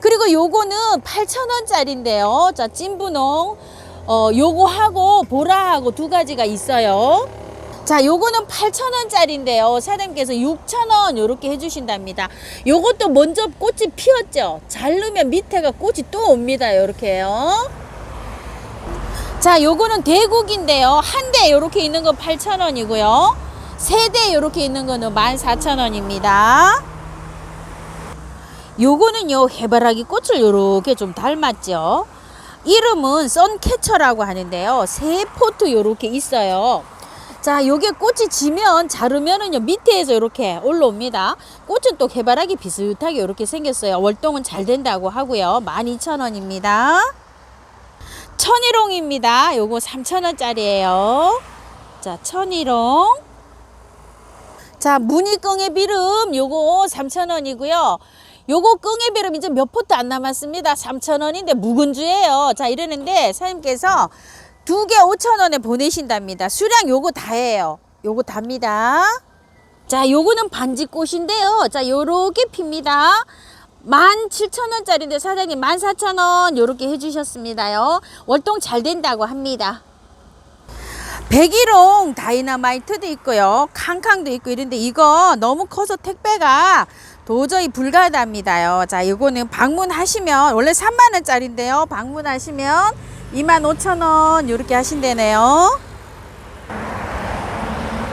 그리고 요거는 8,000원짜리인데요. 자, 찐분홍 요거하고 보라하고 두 가지가 있어요. 자, 요거는 8,000원짜리인데요. 사장님께서 6,000원 요렇게 해주신답니다. 요것도 먼저 꽃이 피었죠. 자르면 밑에가 꽃이 또 옵니다. 요렇게요. 자, 요거는 대국인데요. 한 대 요렇게 있는 건 8,000원이고요. 3대 요렇게 있는 거는 14,000원입니다. 요거는요, 해바라기 꽃을 요렇게 좀 닮았죠. 이름은 선캐쳐라고 하는데요. 3포트 요렇게 있어요. 자, 요게 꽃이 지면 자르면은요 밑에에서 이렇게 올라옵니다. 꽃은 또 해바라기 비슷하게 이렇게 생겼어요. 월동은 잘 된다고 하고요. 12,000원입니다. 천일홍입니다. 요거 3,000원짜리예요. 자, 천일홍. 자, 무늬 끙의비름 요거 3,000원이고요. 요거 끙의비름 이제 몇 포트 안 남았습니다. 3,000원인데 묵은주예요. 자, 이러는데 사장님께서 2개 5,000원에 보내신답니다. 수량 요거 다예요. 요거 답니다. 자, 요거는 반지꽃인데요. 자, 요렇게 핍니다. 17,000원짜리인데 사장님 14,000원 요렇게 해주셨습니다요. 월동 잘 된다고 합니다. 백일홍 다이너마이트도 있고요. 캉캉도 있고 이런데 이거 너무 커서 택배가 도저히 불가능합니다요. 자, 이거는 방문하시면 원래 3만원짜리인데요. 방문하시면 25,000원 이렇게 하신대네요.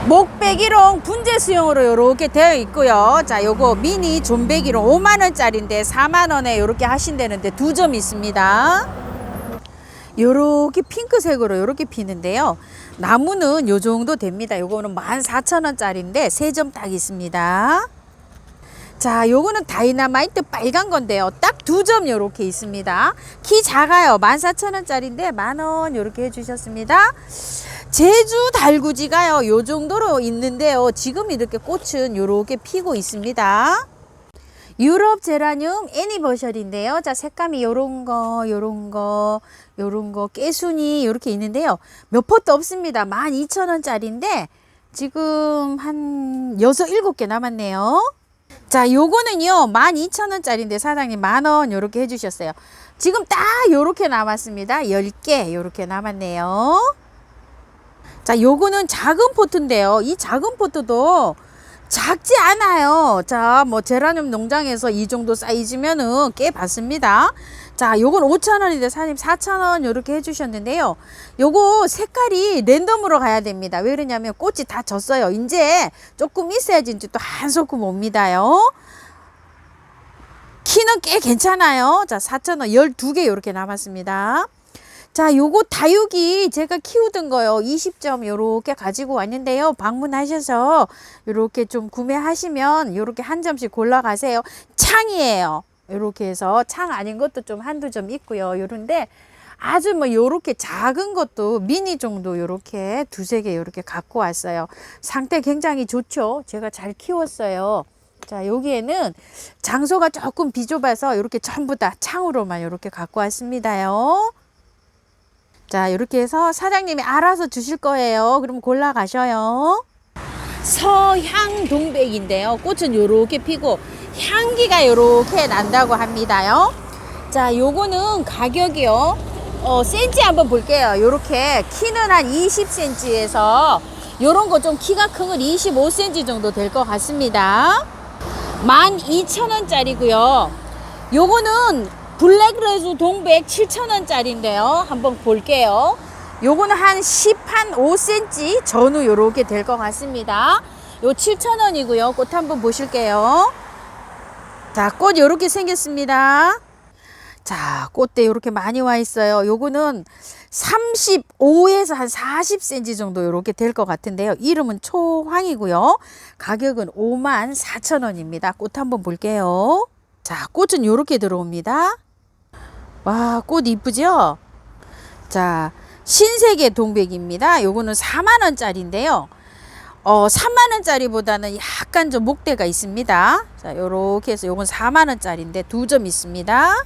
목백일홍 분재 수용으로 이렇게 되어 있고요. 자, 요거 미니 존백일홍 5만원짜리인데 4만원에 이렇게 하신다는데 2점 있습니다. 요렇게 핑크색으로 요렇게 피는데요. 나무는 요 정도 됩니다. 요거는 14,000원짜리인데 3점 딱 있습니다. 자, 요거는 다이너마이트 빨간 건데요. 딱 2점 요렇게 있습니다. 키 작아요. 14,000원짜리인데 만원 요렇게 해주셨습니다. 제주 달구지가요. 요 정도로 있는데요. 지금 이렇게 꽃은 요렇게 피고 있습니다. 유럽 제라늄 애니버셜인데요. 자, 색감이 요런 거, 깨순이 요렇게 있는데요. 몇 포트 없습니다. 12,000원짜리인데 지금 한 6, 7개 남았네요. 자, 요거는요 12,000원짜리인데 사장님 만원 요렇게 해주셨어요. 지금 딱 요렇게 남았습니다. 10개 요렇게 남았네요. 자, 요거는 작은 포트인데요. 이 작은 포트도 작지 않아요. 자, 뭐 제라늄 농장에서 이 정도 사이즈면은 꽤 받습니다. 자, 요건 5,000원인데 사장님 4,000원 요렇게 해주셨는데요. 요거 색깔이 랜덤으로 가야 됩니다. 왜 그러냐면 꽃이 다 졌어요. 이제 조금 있어야지 이제 또 한 소끔 옵니다요. 키는 꽤 괜찮아요. 자, 4,000원 12개 요렇게 남았습니다. 자, 요거 다육이 제가 키우던 거요. 20점 요렇게 가지고 왔는데요. 방문하셔서 요렇게 좀 구매하시면 요렇게 한 점씩 골라가세요. 창이에요. 요렇게 해서 창 아닌 것도 좀 한두 점 있고요. 요런데 아주 뭐 요렇게 작은 것도 미니 정도 요렇게 2-3개 요렇게 갖고 왔어요. 상태 굉장히 좋죠. 제가 잘 키웠어요. 자, 여기에는 장소가 조금 비좁아서 이렇게 전부 다 창으로만 이렇게 갖고 왔습니다요. 자, 이렇게 해서 사장님이 알아서 주실 거예요. 그럼 골라 가셔요. 서향 동백인데요. 꽃은 요렇게 피고 향기가 요렇게 난다고 합니다요. 자, 요거는 가격이요. 센치 한번 볼게요. 요렇게 키는 한 20cm에서 요런 거 좀 키가 큰 건 25cm 정도 될 것 같습니다. 12,000원짜리고요. 요거는 블랙레즈 동백 7,000원짜리인데요. 한번 볼게요. 요거는 한 5cm 전후 요렇게 될 것 같습니다. 요 7,000원이고요. 꽃 한번 보실게요. 자, 꽃 요렇게 생겼습니다. 자, 꽃대 요렇게 많이 와 있어요. 요거는 35에서 한 40cm 정도 요렇게 될 것 같은데요. 이름은 초황이고요. 가격은 54,000원입니다. 꽃 한번 볼게요. 자, 꽃은 요렇게 들어옵니다. 와, 꽃 이쁘죠? 자, 신세계 동백입니다. 요거는 4만원짜리인데요. 3만원짜리보다는 약간 좀 목대가 있습니다. 자, 요렇게 해서 요건 4만원짜리인데 2점 있습니다.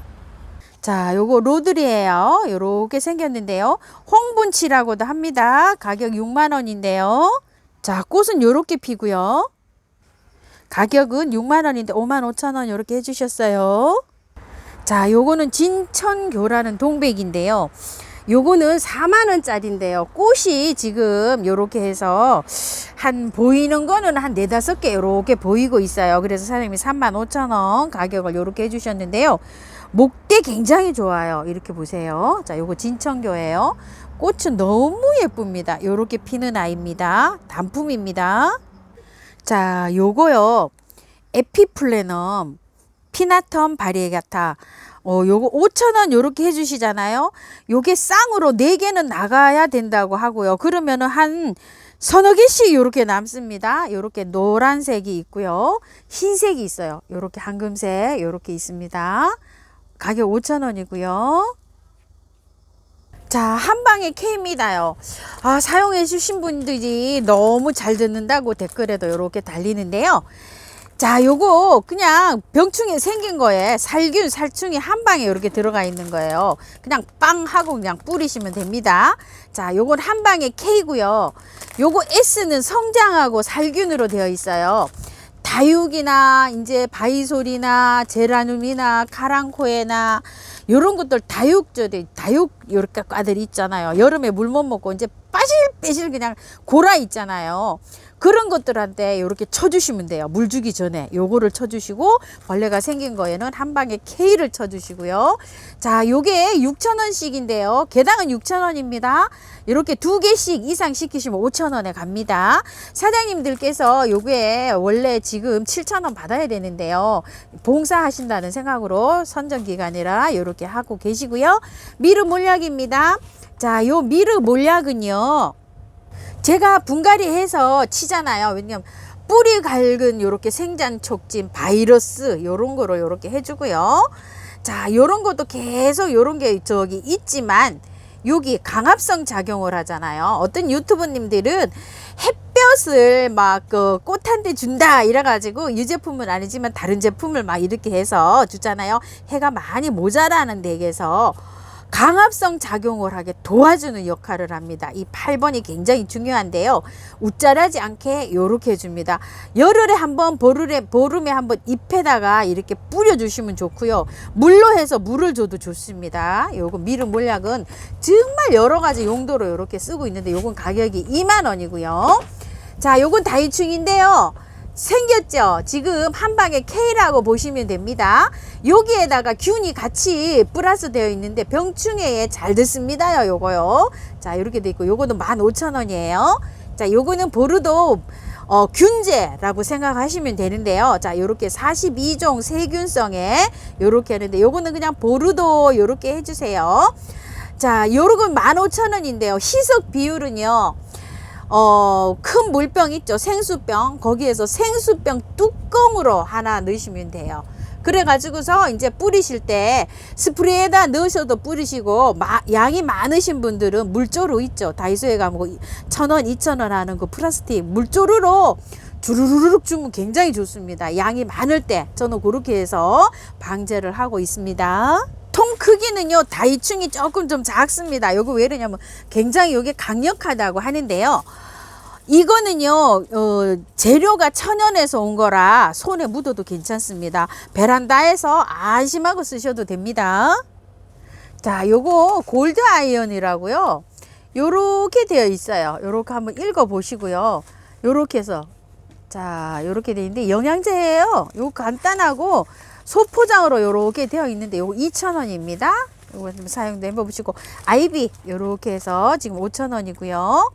자, 요거 로드리에요. 요렇게 생겼는데요. 홍분치라고도 합니다. 가격 6만원인데요. 자, 꽃은 요렇게 피고요. 가격은 6만원인데 55,000원 요렇게 해주셨어요. 자, 요거는 진천교라는 동백인데요. 요거는 4만원짜리인데요. 꽃이 지금 요렇게 해서 한 보이는 거는 한 4-5개 요렇게 보이고 있어요. 그래서 사장님이 35,000원 가격을 요렇게 해주셨는데요. 목대 굉장히 좋아요. 이렇게 보세요. 자, 요거 진천교예요. 꽃은 너무 예쁩니다. 요렇게 피는 아이입니다. 단품입니다. 자, 요거요. 에피플래넘 피나텀 바리에가타. 요거 5,000원 요렇게 해주시잖아요. 요게 쌍으로 4개는 나가야 된다고 하고요. 그러면은 한 서너 개씩 요렇게 남습니다. 요렇게 노란색이 있고요. 흰색이 있어요. 요렇게 황금색 요렇게 있습니다. 가격 5,000원이고요. 자, 한방에 K입니다요. 아, 사용해 주신 분들이 너무 잘 듣는다고 댓글에도 이렇게 달리는데요. 자, 요거 그냥 병충해 생긴 거에 살균, 살충이 한방에 이렇게 들어가 있는 거예요. 그냥 빵 하고 그냥 뿌리시면 됩니다. 자, 요건 한방에 K고요. 요거 S는 성장하고 살균으로 되어 있어요. 다육이나 이제 바이솔이나 제라늄이나 카랑코에나 요런 것들 다육 요렇게 과들 있잖아요. 여름에 물 못 먹고 이제 빠실빠실 그냥 골아 있잖아요. 그런 것들한테 이렇게 쳐주시면 돼요. 물 주기 전에 요거를 쳐주시고, 벌레가 생긴 거에는 한 방에 K를 쳐주시고요. 자, 요게 6,000원씩인데요. 개당은 6,000원입니다. 이렇게 2개씩 이상 시키시면 5,000원에 갑니다. 사장님들께서 요게 원래 지금 7,000원 받아야 되는데요. 봉사하신다는 생각으로 선정기간이라 이렇게 하고 계시고요. 미르 몰약입니다. 자, 요 미르 몰약은요, 제가 분갈이 해서 치잖아요. 왜냐면 뿌리 갈근 요렇게 생장 촉진 바이러스 요런 거로 요렇게 해주고요. 자, 요런 것도 계속 요런 게 저기 있지만 여기 강압성 작용을 하잖아요. 어떤 유튜브님들은 햇볕을 막 그 꽃한테 준다 이래가지고 이 제품은 아니지만 다른 제품을 막 이렇게 해서 주잖아요. 해가 많이 모자라는 댁에서 강압성 작용을 하게 도와주는 역할을 합니다. 이 8번이 굉장히 중요한데요. 웃자라지 않게 요렇게 해줍니다. 열흘에 한번 보름에 한번 잎에다가 이렇게 뿌려주시면 좋고요. 물로 해서 물을 줘도 좋습니다. 요거 미르 몰약은 정말 여러 가지 용도로 이렇게 쓰고 있는데 요건 가격이 2만원이고요. 자, 요건 다이충인데요. 생겼죠? 지금 한방에 K라고 보시면 됩니다. 여기에다가 균이 같이 플러스 되어 있는데 병충해에 잘 듣습니다. 요거요. 자, 이렇게 돼 있고 요거는 15,000원이에요. 자, 요거는 보르도 균제라고 생각하시면 되는데요. 자, 요렇게 42종 세균성에 요렇게 하는데 요거는 그냥 보르도 요렇게 해주세요. 자, 요런 15,000원인데요. 희석 비율은요, 큰 물병 있죠, 생수병. 거기에서 생수병 뚜껑으로 하나 넣으시면 돼요. 그래 가지고서 이제 뿌리실 때 스프레이에다 넣으셔도 뿌리시고, 양이 많으신 분들은 물조루 있죠, 다이소에 가면 1,000원 2,000원 하는 그 플라스틱 물조루로 주르르륵 주면 굉장히 좋습니다. 양이 많을 때 저는 그렇게 해서 방제를 하고 있습니다. 통 크기는요, 다이충이 조금 좀 작습니다. 요거 왜 그러냐면 굉장히 요게 강력하다고 하는데요. 이거는요, 재료가 천연에서 온 거라 손에 묻어도 괜찮습니다. 베란다에서 안심하고 쓰셔도 됩니다. 자, 요거 골드 아이언이라고요. 요렇게 되어 있어요. 요렇게 한번 읽어 보시고요. 요렇게 해서 자, 요렇게 되어 있는데 영양제예요. 요 간단하고 소포장으로 요렇게 되어 있는데 요거 2,000원입니다. 요거 좀 사용도 해보시고 아이비 요렇게 해서 지금 5,000원이고요.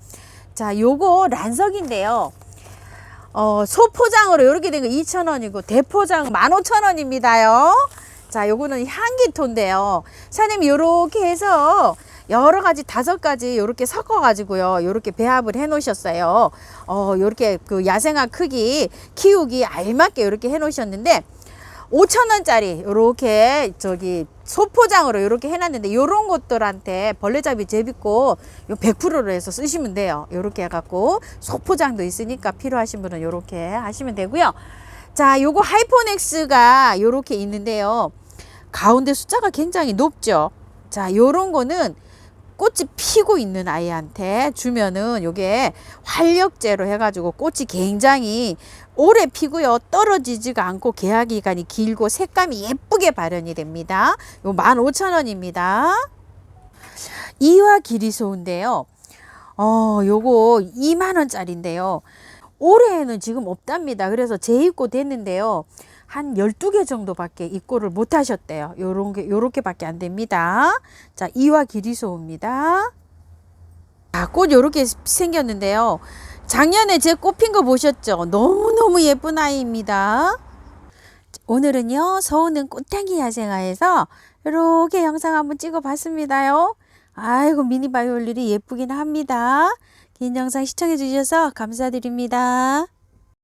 자, 요거 란석인데요. 소포장으로 요렇게 된 거 2,000원이고 대포장 15,000원입니다요. 자, 요거는 향기토인데요. 사장님이 요렇게 해서 여러 가지 5가지 요렇게 섞어 가지고요. 요렇게 배합을 해 놓으셨어요. 요렇게 그 야생화 크기 키우기 알맞게 요렇게 해 놓으셨는데 5,000원짜리 요렇게 저기 소포장으로 요렇게 해놨는데 요런 것들한테 벌레잡이 재밌고 요 100%로 해서 쓰시면 돼요. 요렇게 해갖고 소포장도 있으니까 필요하신 분은 요렇게 하시면 되고요. 자, 요거 하이포넥스가 요렇게 있는데요. 가운데 숫자가 굉장히 높죠. 자, 요런 거는 꽃이 피고 있는 아이한테 주면은 요게 활력제로 해가지고 꽃이 굉장히 오래 피고요. 떨어지지가 않고 개화 기간이 길고 색감이 예쁘게 발현이 됩니다. 요 15,000원입니다. 이화 기리소인데요. 요거 2만원짜리인데요. 올해에는 지금 없답니다. 그래서 재입고 됐는데요. 한 12개 정도밖에 입고를 못 하셨대요. 요렇게 밖에 안 됩니다. 자, 이화 기리소입니다. 자, 꽃 요렇게 생겼는데요. 작년에 제 꽃 핀 거 보셨죠? 너무너무 예쁜 아이입니다. 오늘은요, 서우는 꽃향기 야생화에서 이렇게 영상 한번 찍어 봤습니다요. 아이고, 미니 바이올린이 예쁘긴 합니다. 긴 영상 시청해 주셔서 감사드립니다.